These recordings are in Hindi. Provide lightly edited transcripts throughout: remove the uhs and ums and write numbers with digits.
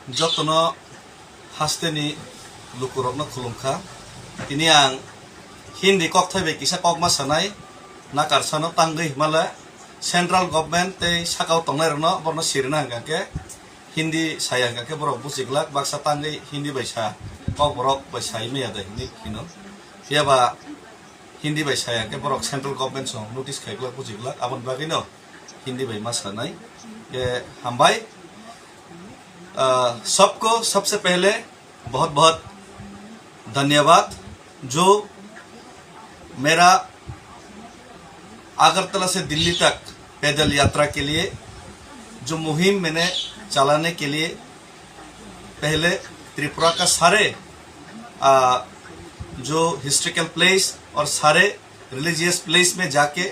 जतनो हास्तेनि लुकुरकनो खुलुमखा ini ang hindi kok thai be kisa kok ma sanai na karsano tanggei mala central government te sakau tongnai rno borno sirna hangka ke hindi saya hangka ke borok busiglak baksa tanggei hindi baisa kok borok baisa ime ada hindi kino siapa hindi baisa hangka borok central government so notice kaiglak busiglak abon bagino hindi bai ma sanai ke hambai सबको सबसे पहले बहुत बहुत धन्यवाद जो मेरा अगरतला से दिल्ली तक पैदल यात्रा के लिए जो मुहिम मैंने चलाने के लिए पहले त्रिपुरा का सारे जो हिस्ट्रिकल प्लेस और सारे रिलीजियस प्लेस में जाके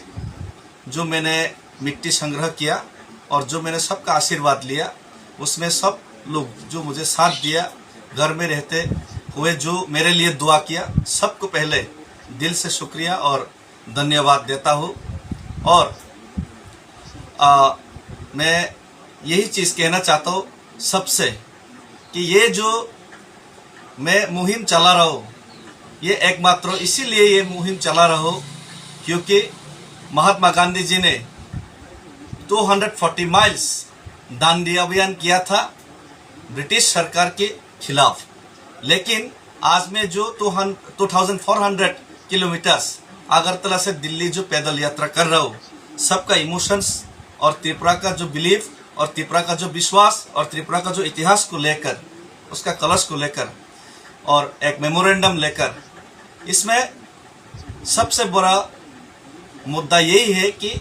जो मैंने मिट्टी संग्रह किया और जो मैंने सबका आशीर्वाद लिया उसमें सब लोग जो मुझे साथ दिया घर में रहते हुए जो मेरे लिए दुआ किया सबको पहले दिल से शुक्रिया और धन्यवाद देता हूँ। और मैं यही चीज़ कहना चाहता हूँ सबसे कि ये जो मैं मुहिम चला रहा हूँ ये एकमात्र इसीलिए ये मुहिम चला रहा हूँ क्योंकि महात्मा गांधी जी ने 240 माइल्स दांडी अभियान किया था ब्रिटिश सरकार के खिलाफ, लेकिन आज मैं जो 2400 किलोमीटर्स अगरतला से दिल्ली जो पैदल यात्रा कर रहा हूँ सबका इमोशंस और त्रिपुरा का जो बिलीफ और त्रिपुरा का जो विश्वास और त्रिपुरा का जो इतिहास को लेकर उसका कलश को लेकर और एक मेमोरेंडम लेकर इसमें सबसे बड़ा मुद्दा यही है कि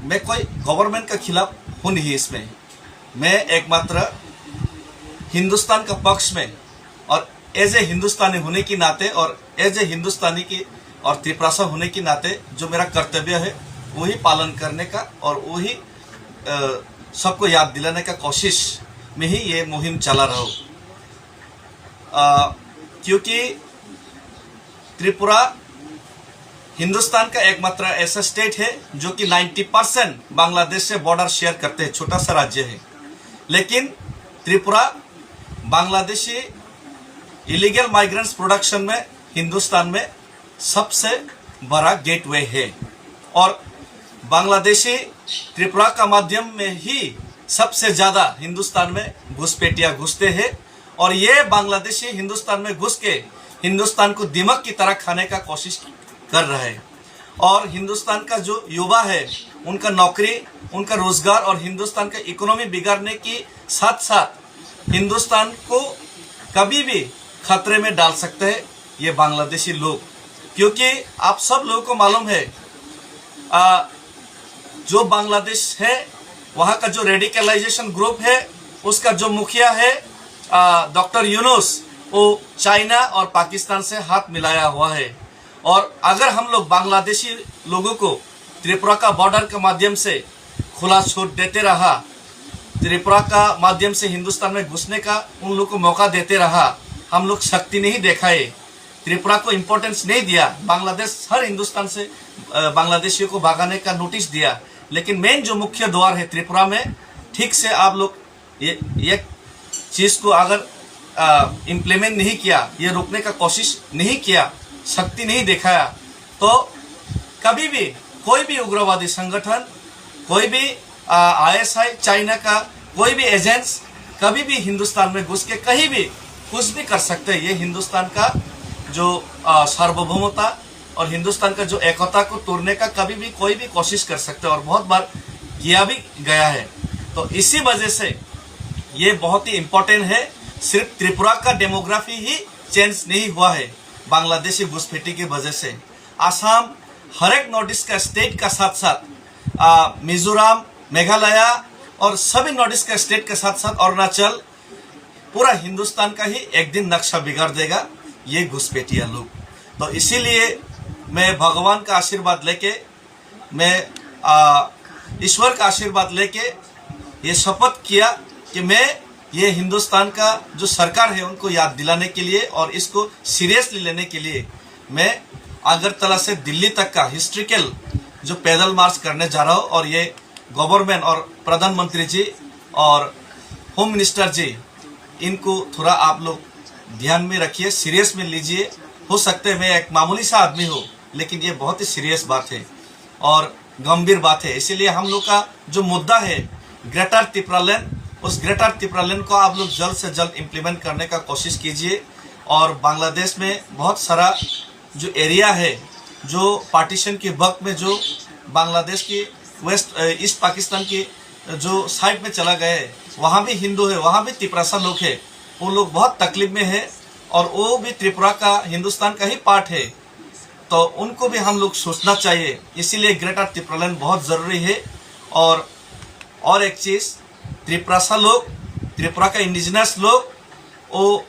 मैं कोई गवर्नमेंट के खिलाफ हूँ नहीं, इसमें मैं एकमात्र हिंदुस्तान का पक्ष में और एज ए हिंदुस्तानी होने के नाते और एज ए हिंदुस्तानी की और त्रिपुरा होने के नाते जो मेरा कर्तव्य है वही पालन करने का और वही सबको याद दिलाने का कोशिश में ही ये मुहिम चला रहा हूँ। क्योंकि त्रिपुरा हिंदुस्तान का एकमात्र ऐसा स्टेट है जो कि 90% बांग्लादेश से बॉर्डर शेयर करते हैं, छोटा सा राज्य है, लेकिन Tripura Bangladeshi illegal migrants production में हिंदुस्तान में सबसे बड़ा गेटवे है और बांग्लादेशी त्रिपुरा का माध्यम में ही सबसे ज़्यादा हिंदुस्तान में घुसपैठिया घुसते हैं और ये बांग्लादेशी हिंदुस्तान में घुस के हिंदुस्तान को दिमक की तरह खाने का कोशिश कर रहा है और हिंदुस्तान का जो युवा है उनका नौकरी उनका रोजगार और हिंदुस्तान का इकोनॉमी बिगाड़ने के साथ साथ हिंदुस्तान को कभी भी खतरे में डाल सकते हैं ये बांग्लादेशी लोग। क्योंकि आप सब लोगों को मालूम है जो बांग्लादेश है वहाँ का जो रेडिकलाइजेशन ग्रुप है उसका जो मुखिया है डॉक्टर यूनुस वो चाइना और पाकिस्तान से हाथ मिलाया हुआ है और अगर हम लोग बांग्लादेशी लोगों को त्रिपुरा का बॉर्डर के माध्यम से खुला छूट देते रहा, त्रिपुरा का माध्यम से हिंदुस्तान में घुसने का उन लोगों को मौका देते रहा, हम लोग शक्ति नहीं दिखाए, त्रिपुरा को इम्पोर्टेंस नहीं दिया, बांग्लादेश हर हिंदुस्तान से बांग्लादेशियों को भगाने का नोटिस दिया, लेकिन मेन जो मुख्य द्वार है त्रिपुरा में ठीक से आप लोग ये चीज़ को अगर इम्प्लीमेंट नहीं किया, ये रोकने का कोशिश नहीं किया, शक्ति नहीं दिखाया तो कभी भी कोई भी उग्रवादी संगठन कोई भी आईएसआई चाइना का कोई भी एजेंट्स कभी भी हिंदुस्तान में घुस के कहीं भी कुछ भी कर सकते हैं। ये हिंदुस्तान का जो सार्वभौमता और हिंदुस्तान का जो एकता को तोड़ने का कभी भी कोई भी कोशिश कर सकते हैं और बहुत बार किया भी गया है। तो इसी वजह से ये बहुत ही इम्पोर्टेंट है। सिर्फ त्रिपुरा का डेमोग्राफी ही चेंज नहीं हुआ है बांग्लादेशी घुसपैठी की वजह से, आसाम हर एक नॉर्थ ईस्ट का स्टेट का साथ साथ मिजोरम मेघालय और सभी नॉर्थ ईस्ट का स्टेट के साथ साथ अरुणाचल पूरा हिंदुस्तान का ही एक दिन नक्शा बिगाड़ देगा ये घुसपैठिया लोग। तो इसीलिए मैं भगवान का आशीर्वाद लेके मैं ईश्वर का आशीर्वाद लेके ये शपथ किया कि मैं ये हिंदुस्तान का जो सरकार है उनको याद दिलाने के लिए और इसको सीरियसली लेने के लिए मैं अगरतला से दिल्ली तक का हिस्ट्रिकल जो पैदल मार्च करने जा रहा हूँ और ये गवर्नमेंट और प्रधानमंत्री जी और होम मिनिस्टर जी, इनको थोड़ा आप लोग ध्यान में रखिए, सीरियस में लीजिए। हो सकता है मैं एक मामूली सा आदमी हूँ, लेकिन ये बहुत ही सीरियस बात है और गंभीर बात है। इसीलिए हम लोग का जो मुद्दा है ग्रेटर तिपरालैंड, उस ग्रेटर तिपरालैंड को आप लोग जल्द से जल्द इम्प्लीमेंट करने का कोशिश कीजिए। और बांग्लादेश में बहुत सारा जो एरिया है, जो पार्टीशन के वक्त में जो बांग्लादेश की ईस्ट पाकिस्तान की जो साइड में चला गया है, वहाँ भी हिंदू है, वहाँ भी तिपरासा लोग है, वो लोग बहुत तकलीफ में है और वो भी त्रिपुरा का, हिंदुस्तान का ही पार्ट है। तो उनको भी हम लोग सोचना चाहिए। इसीलिए ग्रेटर तिपरालैंड बहुत ज़रूरी है। और एक चीज़, त्रिपुरासा लोग, त्रिपुरा का इंडिजिनस लोग, वो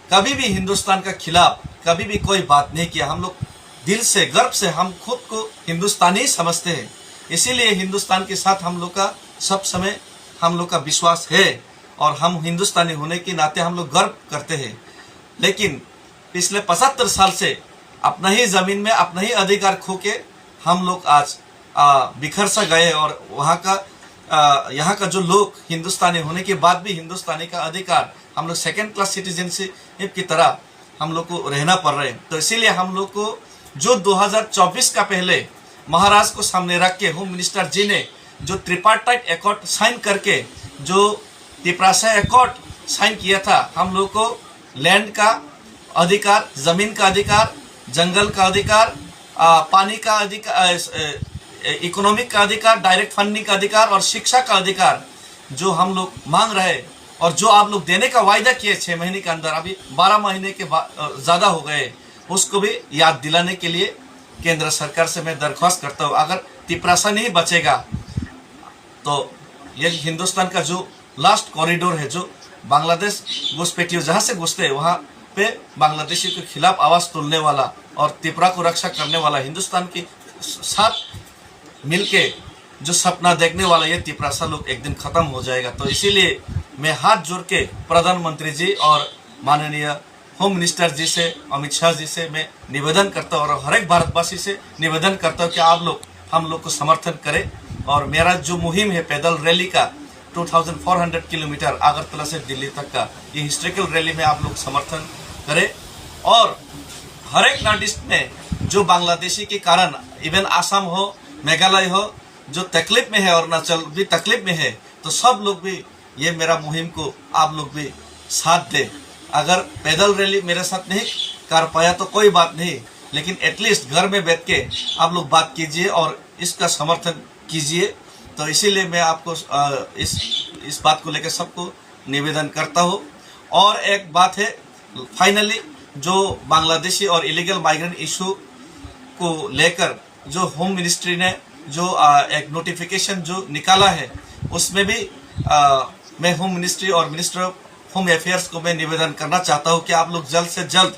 कभी भी हिंदुस्तान का खिलाफ कभी भी कोई बात नहीं किया। हम लोग दिल से, गर्व से हम खुद को हिंदुस्तानी ही समझते हैं। इसीलिए हिंदुस्तान के साथ हम लोग का सब समय हम लोग का विश्वास है और हम हिंदुस्तानी होने के नाते हम लोग गर्व करते हैं। लेकिन पिछले 75 साल से अपना ही ज़मीन में अपना ही अधिकार खो के हम लोग आज बिखर सा गए और वहाँ का यहाँ का जो लोग हिंदुस्तानी होने के बाद भी हिंदुस्तानी का अधिकार हम लोग सेकेंड क्लास सिटीजनशिप की तरह हम लोग को रहना पड़ रहा है। तो इसीलिए हम लोग को जो 2024 का पहले महाराज को सामने रख के होम मिनिस्टर जी ने जो ट्रिपार्टाइट एकॉर्ड साइन करके जो तिपरासा एकॉर्ड साइन किया था, हम लोग को लैंड का अधिकार, ज़मीन का अधिकार, जंगल का अधिकार, पानी का अधिकार, इकोनॉमिक का अधिकार, डायरेक्ट फंडिंग का अधिकार और शिक्षा का अधिकार जो हम लोग मांग रहे हैं और जो आप लोग देने का वायदा किए 6 महीने के अंदर, अभी 12 महीने के ज़्यादा हो गए, उसको भी याद दिलाने के लिए केंद्र सरकार से मैं दरख्वास्त करता हूँ। अगर तिपरासा नहीं बचेगा तो ये हिंदुस्तान का जो लास्ट कॉरिडोर है, जो बांग्लादेश घुसपैठियों जहाँ से घुसते हैं वहाँ पे बांग्लादेशी के खिलाफ आवाज़ तुलने वाला और त्रिपुरा को रक्षा करने वाला, हिंदुस्तान के साथ मिलके जो सपना देखने वाला ये तिपरासा लोग एक दिन खत्म हो जाएगा। तो इसीलिए मैं हाथ जोड़ के प्रधानमंत्री जी और माननीय होम मिनिस्टर जी से, अमित शाह जी से मैं निवेदन करता हूँ और हर एक भारतवासी से निवेदन करता हूँ कि आप लोग हम लोग को समर्थन करें। और मेरा जो मुहिम है पैदल रैली का 2400 किलोमीटर अगरतला से दिल्ली तक का, ये हिस्ट्रिकल रैली में आप लोग समर्थन करें। और हर एक नॉर्थ ईस्ट में जो बांग्लादेशी के कारण, इवन आसाम हो, मेघालय हो, जो तकलीफ में है, अरुणाचल भी तकलीफ में है, तो सब लोग भी ये मेरा मुहिम को आप लोग भी साथ दें। अगर पैदल रैली मेरे साथ नहीं कर पाया तो कोई बात नहीं, लेकिन एटलीस्ट घर में बैठ के आप लोग बात कीजिए और इसका समर्थन कीजिए। तो इसीलिए मैं आपको इस बात को लेकर सबको निवेदन करता हूँ। और एक बात है, फाइनली जो बांग्लादेशी और इलीगल माइग्रेंट इशू को लेकर जो होम मिनिस्ट्री ने जो एक नोटिफिकेशन जो निकाला है, उसमें भी मैं होम मिनिस्ट्री और मिनिस्टर ऑफ होम अफेयर्स को मैं निवेदन करना चाहता हूँ कि आप लोग जल्द से जल्द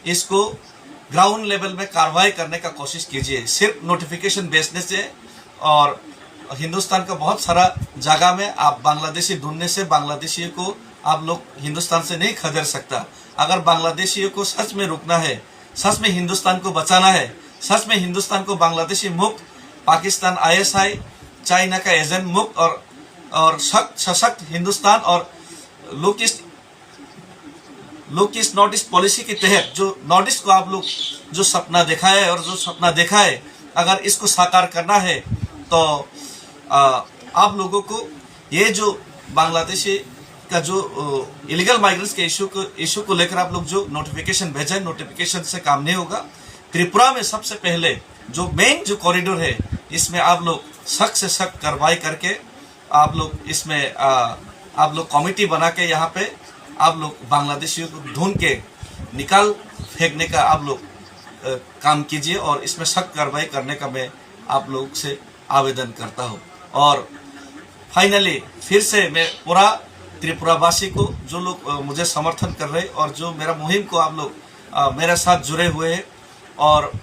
इसको ग्राउंड लेवल में कार्रवाई करने का कोशिश कीजिए। सिर्फ नोटिफिकेशन भेजने से और हिंदुस्तान का बहुत सारा जगह में आप बांग्लादेशी ढूंढने से बांग्लादेशियों को आप लोग हिंदुस्तान से नहीं खदेड़ सकता। अगर बांग्लादेशियों को सच में रुकना है, सच में हिंदुस्तान को बचाना है, सच में हिंदुस्तान को बांग्लादेशी मुक्त, पाकिस्तान ISI, चाइना का एजेंट मुक्त और सशक्त हिंदुस्तान और look east north east policy के तहत जो नॉर्थ ईस्ट को आप लोग जो सपना देखा है और जो सपना देखा है, अगर इसको साकार करना है तो आप लोगों को ये जो बांग्लादेशी का जो इलीगल माइग्रेंट्स के इशू को लेकर आप लोग जो नोटिफिकेशन भेजा है, नोटिफिकेशन से काम नहीं होगा। त्रिपुरा में सबसे पहले जो मेन जो कॉरिडोर है, इसमें आप लोग सख्त से सख्त कार्रवाई करके आप लोग इसमें आप लोग कमेटी बना के यहाँ पे आप लोग बांग्लादेशियों को ढूंढ के निकाल फेंकने का आप लोग काम कीजिए और इसमें सख्त कार्रवाई करने का मैं आप लोग से आवेदन करता हूँ। और फाइनली फिर से मैं पूरा त्रिपुरावासी को, जो लोग मुझे समर्थन कर रहे और जो मेरा मुहिम को आप लोग मेरे साथ जुड़े हुए हैं, और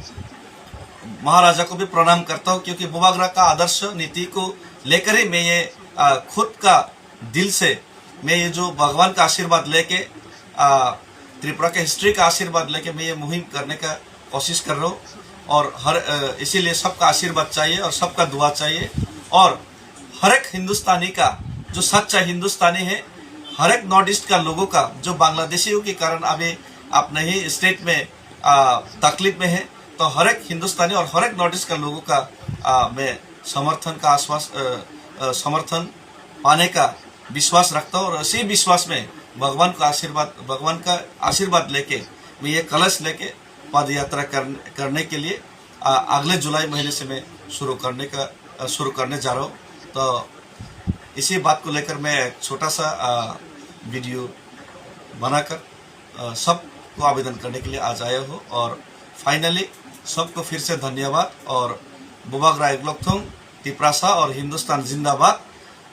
महाराजा को भी प्रणाम करता हूँ, क्योंकि बुबागरा का आदर्श नीति को लेकर ही मैं ये खुद का दिल से मैं ये जो भगवान का आशीर्वाद लेके त्रिपुरा के हिस्ट्री का आशीर्वाद लेके मैं ये मुहिम करने का कोशिश कर रहा हूँ। और इसीलिए सबका आशीर्वाद चाहिए और सबका दुआ चाहिए। और हर एक हिंदुस्तानी का जो सच्चा हिंदुस्तानी है, हर एक नॉर्थ ईस्ट का लोगों का जो बांग्लादेशियों के कारण अभी अपने ही स्टेट में तकलीफ में है, तो हर एक हिंदुस्तानी और हर एक नॉर्थ ईस्ट का लोगों का मैं समर्थन का समर्थन पाने का विश्वास रखता हूँ। और इसी विश्वास में भगवान का आशीर्वाद लेके मैं ये कलश लेके पद यात्रा करने के लिए अगले जुलाई महीने से मैं शुरू करने जा रहा हूँ। तो इसी बात को लेकर मैं एक छोटा सा वीडियो बनाकर सबको आवेदन करने के लिए आज आया हूँ। और फाइनली सबको फिर से धन्यवाद। और बुबाग राय ग्लोकथोंग तिप्रासा और हिंदुस्तान जिंदाबाद,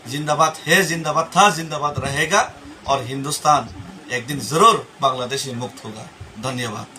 जिंदाबाद है, जिंदाबाद था, जिंदाबाद रहेगा। और हिंदुस्तान एक दिन जरूर बांग्लादेश मुक्त होगा। धन्यवाद।